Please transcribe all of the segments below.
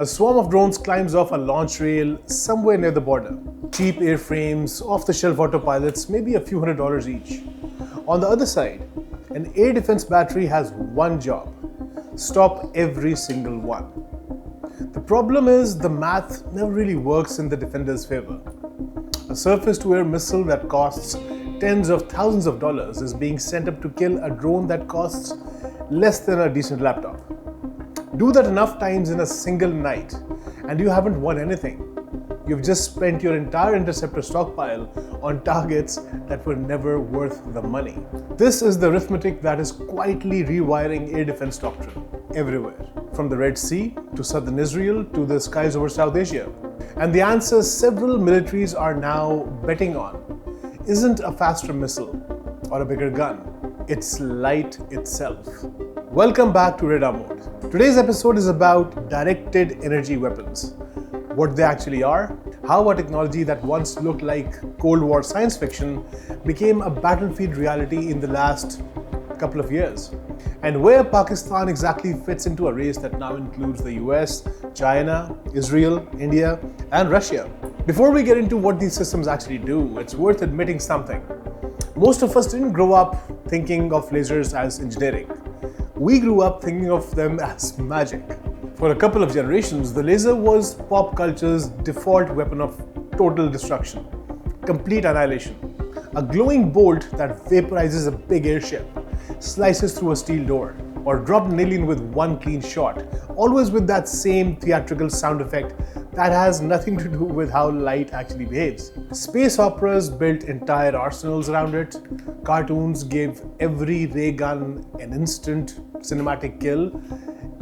A swarm of drones climbs off a launch rail somewhere near the border. Cheap airframes, off-the-shelf autopilots, maybe a few $100s each. On the other side, an air defense battery has one job: stop every single one. The problem is the math never really works in the defender's favor. A surface-to-air missile that costs tens of thousands of dollars is being sent up to kill a drone that costs less than a decent laptop. Do that enough times in a single night, and you haven't won anything. You've just spent your entire interceptor stockpile on targets that were never worth the money. This is the arithmetic that is quietly rewiring air defense doctrine everywhere, from the Red Sea to southern Israel to the skies over South Asia. And the answer several militaries are now betting on isn't a faster missile or a bigger gun, it's light itself. Welcome back to Radar Mode. Today's episode is about directed energy weapons. What they actually are, how a technology that once looked like Cold War science fiction became a battlefield reality in the last couple of years, and where Pakistan exactly fits into a race that now includes the US, China, Israel, India, and Russia. Before we get into what these systems actually do, it's worth admitting something. Most of us didn't grow up thinking of lasers as engineering. We grew up thinking of them as magic. For a couple of generations, the laser was pop culture's default weapon of total destruction, complete annihilation. A glowing bolt that vaporizes a big airship, slices through a steel door, or dropped an alien with one clean shot, always with that same theatrical sound effect that has nothing to do with how light actually behaves. Space operas built entire arsenals around it. Cartoons gave every ray gun an instant cinematic kill.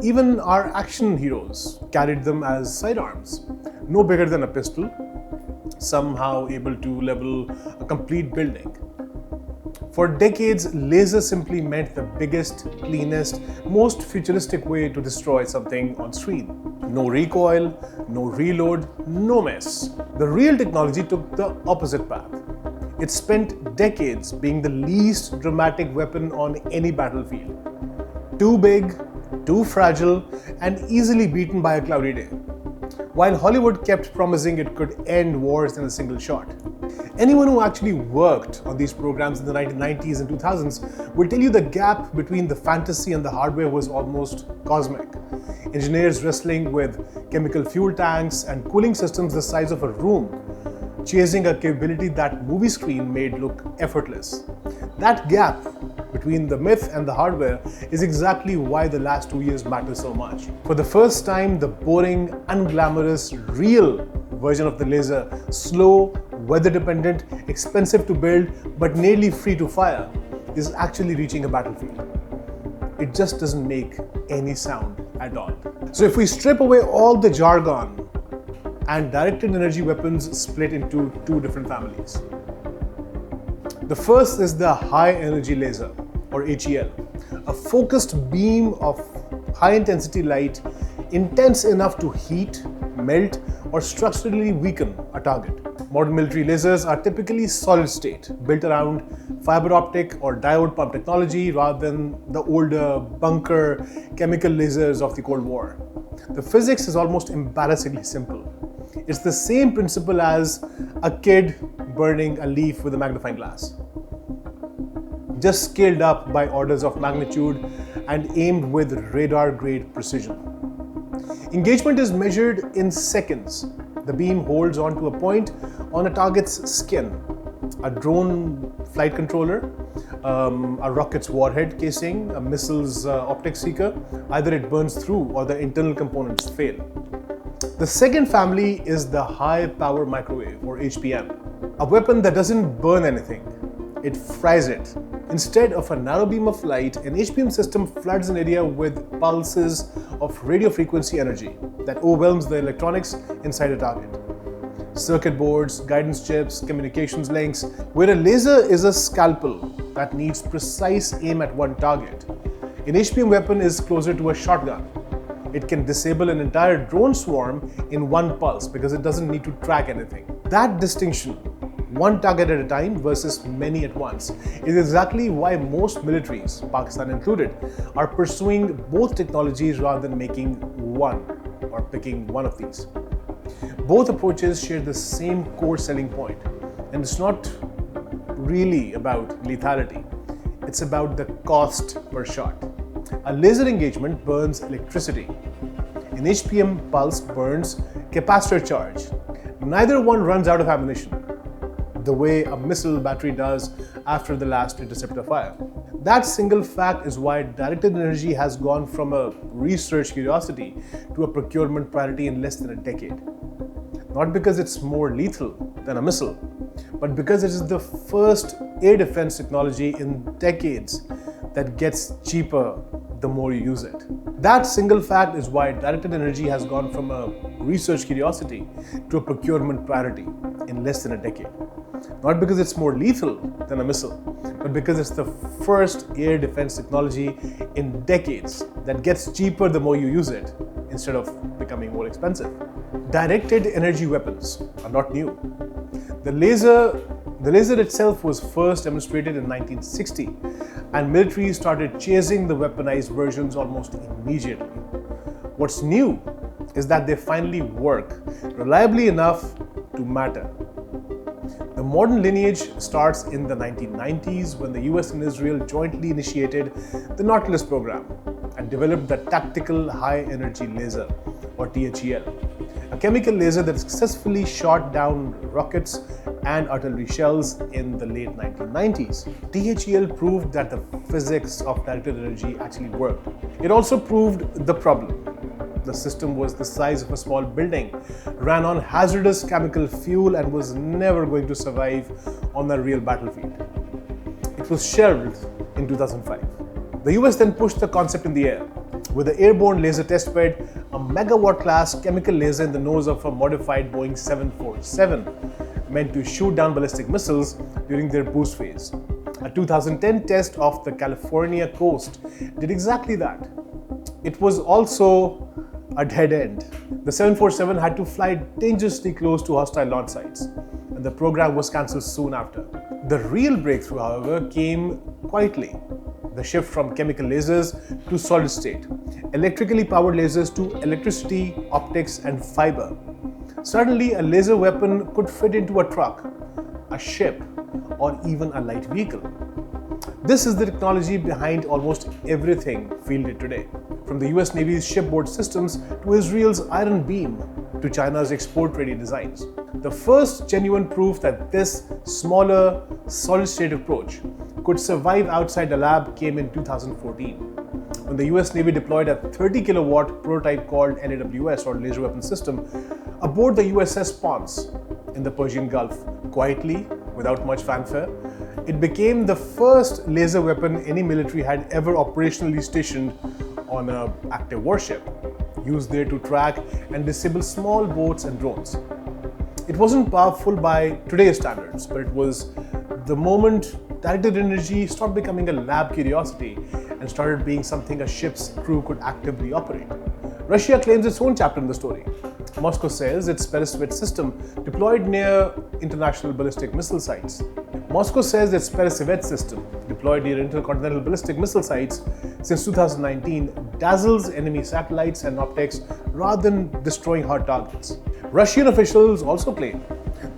Even our action heroes carried them as sidearms, no bigger than a pistol, somehow able to level a complete building. For decades, lasers simply meant the biggest, cleanest, most futuristic way to destroy something on screen. No recoil, no reload, no mess. The real technology took the opposite path. It spent decades being the least dramatic weapon on any battlefield. Too big, too fragile, and easily beaten by a cloudy day. While Hollywood kept promising it could end wars in a single shot. Anyone who actually worked on these programs in the 1990s and 2000s will tell you the gap between the fantasy and the hardware was almost cosmic. Engineers wrestling with chemical fuel tanks and cooling systems the size of a room, chasing a capability that movie screen made look effortless. That gap between the myth and the hardware is exactly why the last 2 years matter so much. For the first time, the boring, unglamorous, real version of the laser, slow, weather-dependent, expensive to build, but nearly free to fire, is actually reaching a battlefield. It just doesn't make any sound at all. So if we strip away all the jargon, and directed energy weapons split into two different families. The first is the high energy laser, or HEL, a focused beam of high intensity light, intense enough to heat, melt, or structurally weaken a target. Modern military lasers are typically solid state, built around fiber optic or diode pump technology rather than the older bunker chemical lasers of the Cold War. The physics is almost embarrassingly simple. It's the same principle as a kid burning a leaf with a magnifying glass, just scaled up by orders of magnitude and aimed with radar-grade precision. Engagement is measured in seconds. The beam holds onto a point on a target's skin. A drone flight controller, a rocket's warhead casing, a missile's optic seeker, either it burns through or the internal components fail. The second family is the high power microwave, or HPM, a weapon that doesn't burn anything, it fries it. Instead of a narrow beam of light, an HPM system floods an area with pulses of radio frequency energy that overwhelms the electronics inside a target. Circuit boards, guidance chips, communications links. Where a laser is a scalpel that needs precise aim at one target, an HPM weapon is closer to a shotgun. It can disable an entire drone swarm in one pulse because it doesn't need to track anything. That distinction, one target at a time versus many at once, is exactly why most militaries, Pakistan included, are pursuing both technologies rather than making one. or picking one of these. Both approaches share the same core selling point, and it's not really about lethality, it's about the cost per shot. A laser engagement burns electricity. An HPM pulse burns capacitor charge. Neither one runs out of ammunition the way a missile battery does after the last interceptor fire. That single fact is why directed energy has gone from a research curiosity to a procurement priority in less than a decade. Not because it's more lethal than a missile, but because it is the first air defense technology in decades that gets cheaper the more you use it. That single fact is why directed energy has gone from a research curiosity to a procurement priority in less than a decade. Not because it's more lethal than a missile, but because it's the first air defense technology in decades that gets cheaper the more you use it instead of becoming more expensive. Directed energy weapons are not new. The laser itself was first demonstrated in 1960, and militaries started chasing the weaponized versions almost immediately. What's new is that they finally work reliably enough to matter. The modern lineage starts in the 1990s when the US and Israel jointly initiated the Nautilus program and developed the Tactical High Energy Laser, or THEL, a chemical laser that successfully shot down rockets and artillery shells in the late 1990s. THEL proved that the physics of directed energy actually worked. It also proved the problem. The system was the size of a small building, ran on hazardous chemical fuel, and was never going to survive on a real battlefield. It was shelved in 2005. The US then pushed the concept in the air with the airborne laser testbed, a megawatt-class chemical laser in the nose of a modified Boeing 747, meant to shoot down ballistic missiles during their boost phase. A 2010 test off the California coast did exactly that. It was also a dead end. The 747 had to fly dangerously close to hostile launch sites, and the program was cancelled soon after. The real breakthrough, however, came quietly. The shift from chemical lasers to solid state, electrically powered lasers to electricity, optics, and fiber. Suddenly, a laser weapon could fit into a truck, a ship, or even a light vehicle. This is the technology behind almost everything fielded today, from the US Navy's shipboard systems to Israel's Iron Beam to China's export-ready designs. The first genuine proof that this smaller, solid-state approach could survive outside the lab came in 2014, when the US Navy deployed a 30-kilowatt prototype called LAWS, or Laser Weapon System, aboard the USS Ponce in the Persian Gulf. Quietly, without much fanfare, it became the first laser weapon any military had ever operationally stationed on an active warship, used there to track and disable small boats and drones. It wasn't powerful by today's standards, but it was the moment directed energy stopped becoming a lab curiosity and started being something a ship's crew could actively operate. Russia claims its own chapter in the story. Moscow says its Peresvet system deployed near international ballistic missile sites. Moscow says its Peresvet system, deployed near intercontinental ballistic missile sites since 2019, dazzles enemy satellites and optics rather than destroying hard targets. Russian officials also claim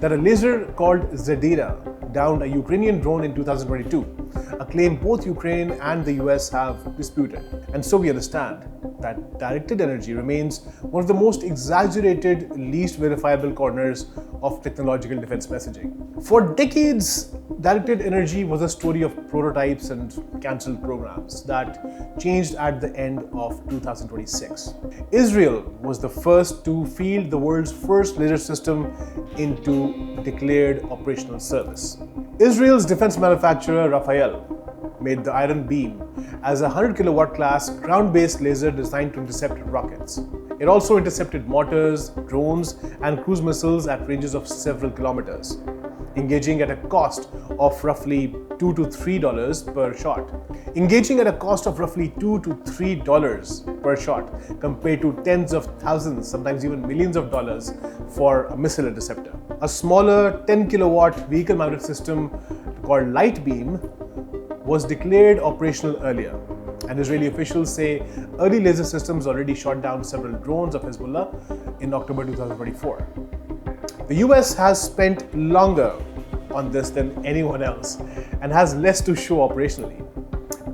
that a laser called Zadira downed a Ukrainian drone in 2022, a claim both Ukraine and the US have disputed. And so we understand that directed energy remains one of the most exaggerated, least verifiable corners of technological defense messaging. For decades, directed energy was a story of prototypes and cancelled programs that changed at the end of 2026. Israel was the first to field the world's first laser system into declared operational service. Israel's defense manufacturer Rafael made the Iron Beam as a 100 kilowatt class ground-based laser designed to intercept rockets. It also intercepted mortars, drones, and cruise missiles at ranges of several kilometers, engaging at a cost of roughly $2 to $3 per shot. Engaging at a cost of roughly $2 to $3 per shot, compared to tens of thousands, sometimes even millions of dollars for a missile interceptor. A smaller 10 kilowatt vehicle mounted system called Light Beam was declared operational earlier. And Israeli officials say early laser systems already shot down several drones of Hezbollah in October 2024. The US has spent longer on this than anyone else and has less to show operationally.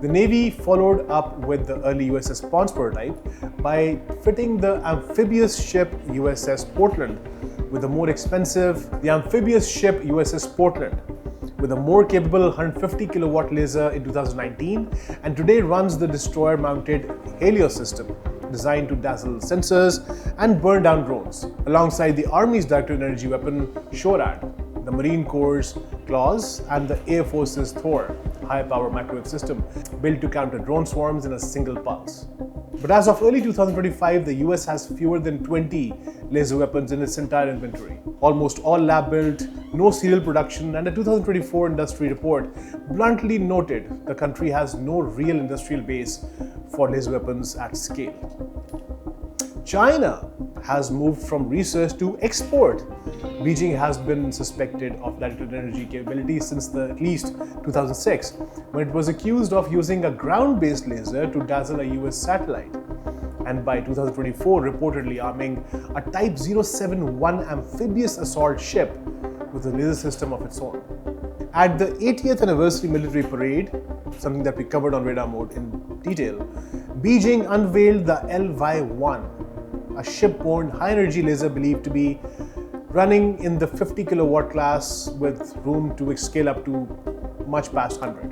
The Navy followed up with the early USS Ponce prototype by fitting the amphibious ship USS Portland with a more expensive, with a more capable 150 kilowatt laser in 2019, and today runs the destroyer-mounted Helios system, designed to dazzle sensors and burn down drones, alongside the Army's directed energy weapon SHORAD, the Marine Corps' Claws, and the Air Force's Thor, high-power microwave system built to counter drone swarms in a single pulse. But as of early 2025, the US has fewer than 20 laser weapons in its entire inventory. Almost all lab-built, no serial production, and a 2024 industry report bluntly noted the country has no real industrial base for laser weapons at scale. China has moved from research to export. Beijing has been suspected of directed energy capability since at least 2006, when it was accused of using a ground-based laser to dazzle a US satellite, and by 2024 reportedly arming a Type 071 amphibious assault ship with a laser system of its own. At the 80th anniversary military parade, something that we covered on Radar Mode in detail, Beijing unveiled the LY-1, a shipborne high-energy laser believed to be running in the 50 kilowatt class with room to scale up to much past 100.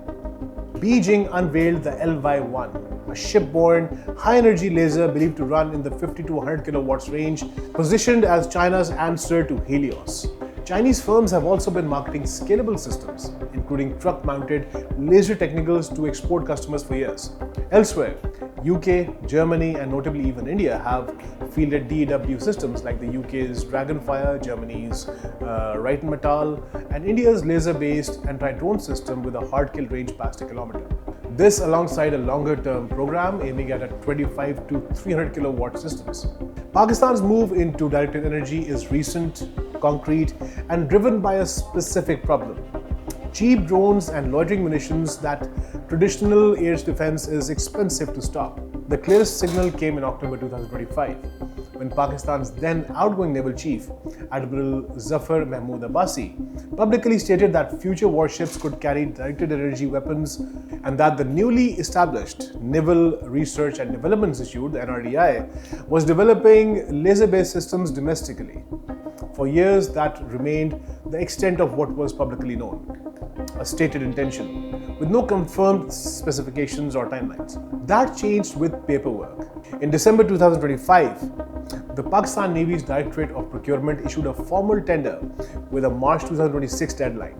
Beijing unveiled the LY-1, a shipborne high-energy laser believed to run in the 50 to 100 kilowatts range, positioned as China's answer to Helios. Chinese firms have also been marketing scalable systems, including truck-mounted laser technicals to export customers for years. Elsewhere, UK, Germany, and notably even India have fielded DAW systems like the UK's Dragonfire, Germany's Rheinmetall, and India's laser-based anti-drone system with a hard kill range past a kilometer. This alongside a longer-term program aiming at a 25 to 300 kilowatt systems. Pakistan's move into directed energy is recent, concrete, and driven by a specific problem. Cheap drones and loitering munitions that traditional air defense is expensive to stop. The clearest signal came in October 2025, when Pakistan's then outgoing naval chief, Admiral Zafar Mahmood Abbasi, publicly stated that future warships could carry directed energy weapons and that the newly established Naval Research and Development Institute, the NRDI, was developing laser-based systems domestically. For years, that remained the extent of what was publicly known, a stated intention, with no confirmed specifications or timelines. That changed with paperwork. In December 2025, the Pakistan Navy's Directorate of Procurement issued a formal tender with a March 2026 deadline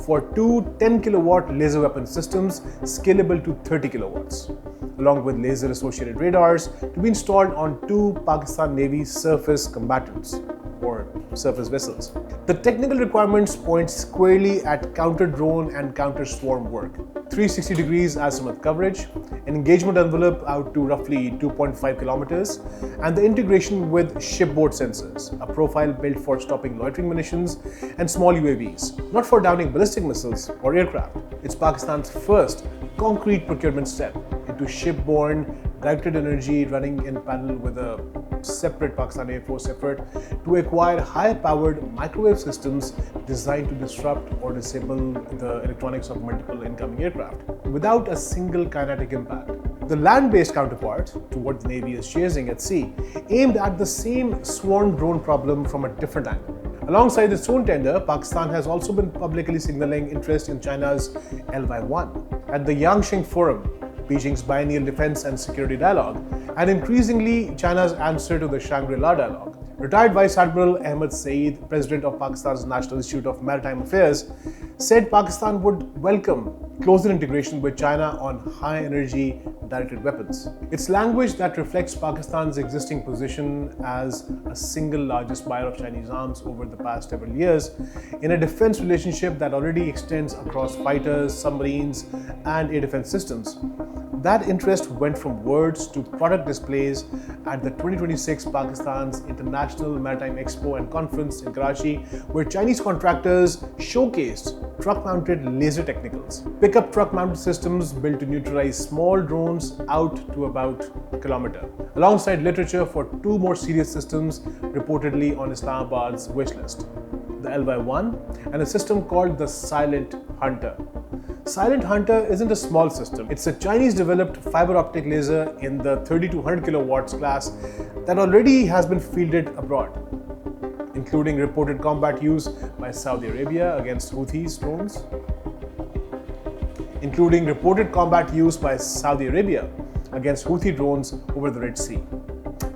for two 10 kilowatt laser weapon systems scalable to 30 kilowatts, along with laser associated radars to be installed on two Pakistan Navy surface combatants, or surface vessels. The technical requirements point squarely at counter-drone and counter-swarm work, 360 degrees azimuth coverage, an engagement envelope out to roughly 2.5 kilometers, and the integration with shipboard sensors, a profile built for stopping loitering munitions and small UAVs, not for downing ballistic missiles or aircraft. It's Pakistan's first concrete procurement step into shipborne directed energy, running in parallel with a separate Pakistan Air Force effort to acquire high-powered microwave systems designed to disrupt or disable the electronics of multiple incoming aircraft without a single kinetic impact. The land-based counterpart to what the Navy is chasing at sea aimed at the same swarm drone problem from a different angle. Alongside its own tender, Pakistan has also been publicly signaling interest in China's LY-1. At the Yangtze Forum, Beijing's biennial defense and security dialogue, and increasingly China's answer to the Shangri-La dialogue. Retired Vice Admiral Ahmed Saeed, president of Pakistan's National Institute of Maritime Affairs, said Pakistan would welcome closer integration with China on high-energy directed weapons. It's language that reflects Pakistan's existing position as a single largest buyer of Chinese arms over the past several years, in a defense relationship that already extends across fighters, submarines, and air defense systems. That interest went from words to product displays at the 2026 Pakistan's International Maritime Expo and Conference in Karachi, where Chinese contractors showcased truck-mounted laser technicals, pickup truck-mounted systems built to neutralize small drones platforms out to about a kilometer, alongside literature for two more serious systems reportedly on Islamabad's wish list, the LY-1 and a system called the Silent Hunter. Silent Hunter isn't a small system. It's a Chinese-developed fiber optic laser in the 3200 kilowatts class that already has been fielded abroad, including reported combat use by Saudi Arabia against Houthis drones. Over the Red Sea.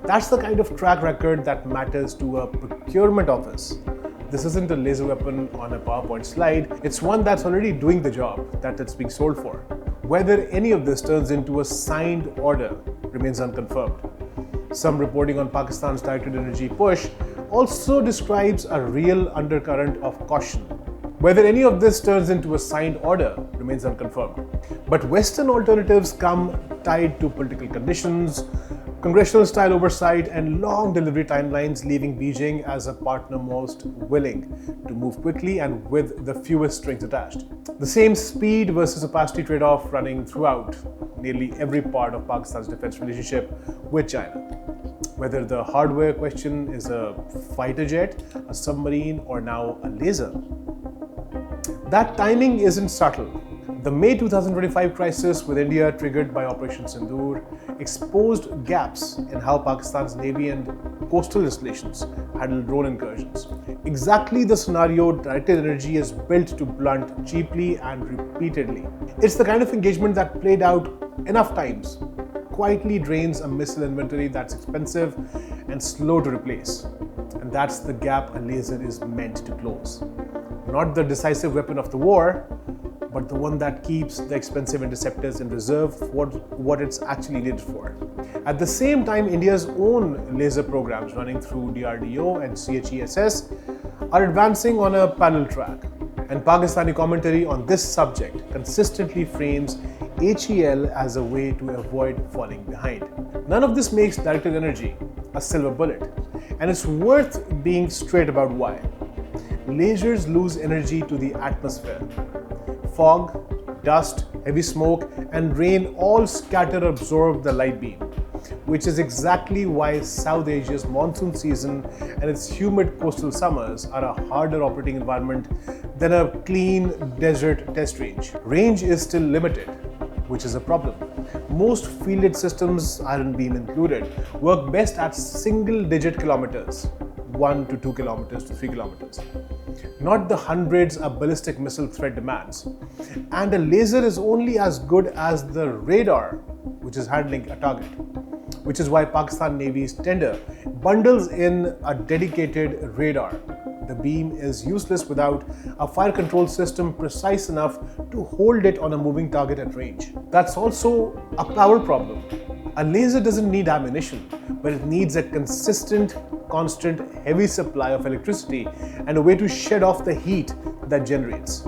That's the kind of track record that matters to a procurement office. This isn't a laser weapon on a PowerPoint slide, it's one that's already doing the job that it's being sold for. Whether any of this turns into a signed order remains unconfirmed. Some reporting on Pakistan's directed energy push also describes a real undercurrent of caution. Whether any of this turns into a signed order remains unconfirmed. But Western alternatives come tied to political conditions, congressional-style oversight, and long delivery timelines, leaving Beijing as a partner most willing to move quickly and with the fewest strings attached. The same speed versus opacity trade-off running throughout nearly every part of Pakistan's defense relationship with China. Whether the hardware question is a fighter jet, a submarine, or now a laser. That timing isn't subtle. The May 2025 crisis with India, triggered by Operation Sindoor, exposed gaps in how Pakistan's Navy and coastal installations handle drone incursions. Exactly the scenario directed energy is built to blunt cheaply and repeatedly. It's the kind of engagement that, played out enough times, quietly drains a missile inventory that's expensive and slow to replace. And that's the gap a laser is meant to close. Not the decisive weapon of the war, but the one that keeps the expensive interceptors in reserve for what it's actually needed for. At the same time, India's own laser programs running through DRDO and CHESS are advancing on a parallel track. And Pakistani commentary on this subject consistently frames HEL as a way to avoid falling behind. None of this makes directed energy a silver bullet, and it's worth being straight about why. Lasers lose energy to the atmosphere. Fog, dust, heavy smoke, and rain all scatter or absorb the light beam, which is exactly why South Asia's monsoon season and its humid coastal summers are a harder operating environment than a clean desert test range. Range is still limited, which is a problem. Most fielded systems, iron beam included, work best at single-digit kilometers, 1 to 2 kilometers to 3 kilometers. Not the hundreds a ballistic missile threat demands. And a laser is only as good as the radar which is handling a target, which is why Pakistan Navy's tender bundles in a dedicated radar. The beam is useless without a fire control system precise enough to hold it on a moving target at range. That's also a power problem. A laser doesn't need ammunition, but it needs a consistent, constant, heavy supply of electricity and a way to shed off the heat that generates.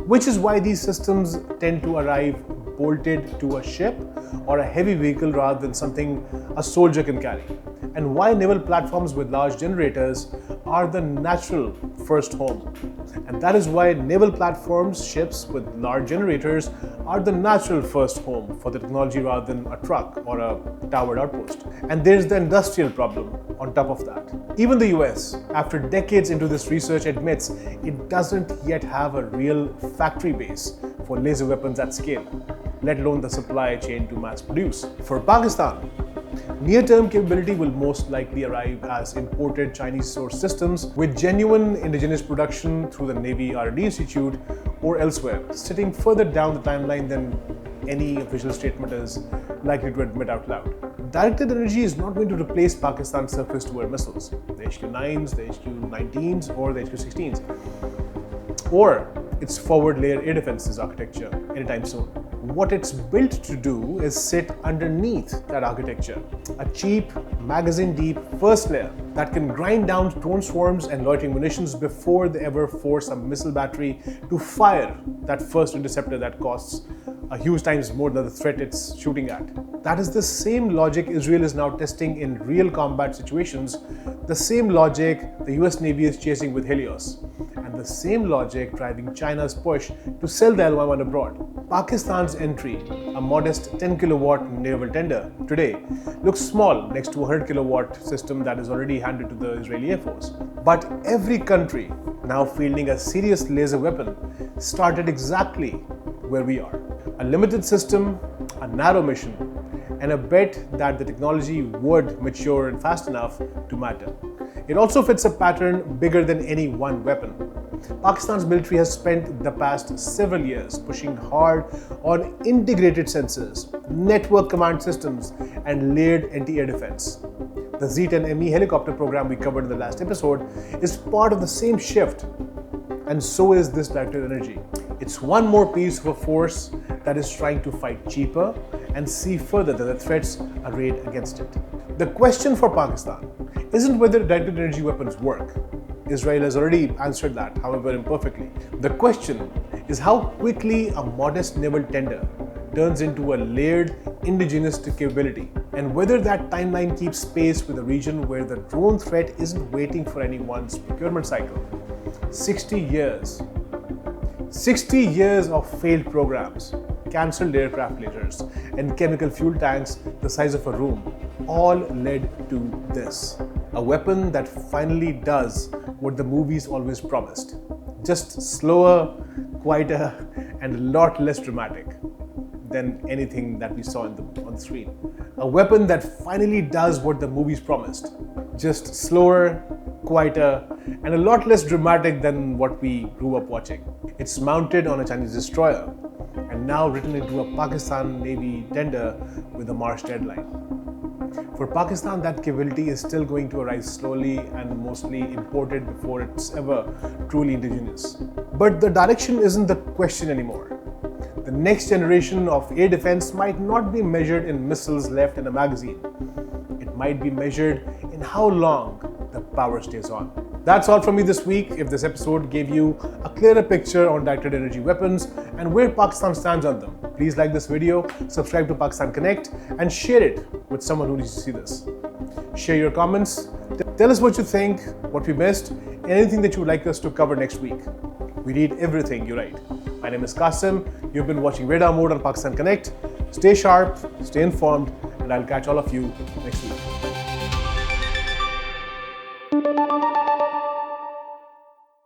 Which is why these systems tend to arrive bolted to a ship or a heavy vehicle rather than something a soldier can carry. And why naval platforms with large generators are the natural first home. And that is why naval platforms, ships with large generators, are the natural first home for the technology rather than a truck or a towered outpost. And there's the industrial problem on top of that. Even the US, after decades into this research, admits it doesn't yet have a real factory base for laser weapons at scale, let alone the supply chain to mass produce. For Pakistan, near-term capability will most likely arrive as imported Chinese-sourced systems with genuine indigenous production through the Navy R&D Institute or elsewhere, sitting further down the timeline than any official statement is likely to admit out loud. Directed energy is not going to replace Pakistan's surface-to-air missiles, the HQ-9s, the HQ-19s, or the HQ-16s, or its forward-layer air defenses architecture anytime soon. What it's built to do is sit underneath that architecture, a cheap, magazine-deep first layer that can grind down drone swarms and loitering munitions before they ever force a missile battery to fire that first interceptor that costs a huge times more than the threat it's shooting at. That is the same logic Israel is now testing in real combat situations, the same logic the US Navy is chasing with Helios, and the same logic driving China's push to sell the LY-1 abroad. Pakistan's entry, a modest 10 kilowatt naval tender today, looks small next to a 100 kilowatt system that is already handed to the Israeli Air Force. But every country now fielding a serious laser weapon started exactly where we are. A limited system, a narrow mission, and a bet that the technology would mature fast enough to matter. It also fits a pattern bigger than any one weapon. Pakistan's military has spent the past several years pushing hard on integrated sensors, network command systems, and layered anti-air defense. The Z-10ME helicopter program we covered in the last episode is part of the same shift, and so is this directed energy. It's one more piece of a force that is trying to fight cheaper and see further than the threats arrayed against it. The question for Pakistan isn't whether directed energy weapons work. Israel has already answered that, however imperfectly. The question is how quickly a modest naval tender turns into a layered indigenous capability, and whether that timeline keeps pace with a region where the drone threat isn't waiting for anyone's procurement cycle. 60 years. 60 years of failed programs, cancelled aircraft lasers, and chemical fuel tanks the size of a room all led to this. A weapon that finally does what the movies always promised. Just slower, quieter, and a lot less dramatic than anything that we saw on the screen. A weapon that finally does what the movies promised. Just slower, quieter, and a lot less dramatic than what we grew up watching. It's mounted on a Chinese destroyer and now written into a Pakistan Navy tender with a March deadline. For Pakistan, that capability is still going to arrive slowly and mostly imported before it's ever truly indigenous. But the direction isn't the question anymore. The next generation of air defense might not be measured in missiles left in a magazine. It might be measured in how long the power stays on. That's all from me this week. If this episode gave you a clearer picture on directed energy weapons and where Pakistan stands on them, please like this video, subscribe to Pakistan Connect, and share it with someone who needs to see this. Share your comments. Tell us what you think, what we missed, and anything that you would like us to cover next week. We read everything you write. My name is Qasim. You've been watching Radar Mode on Pakistan Connect. Stay sharp, stay informed, and I'll catch all of you next week.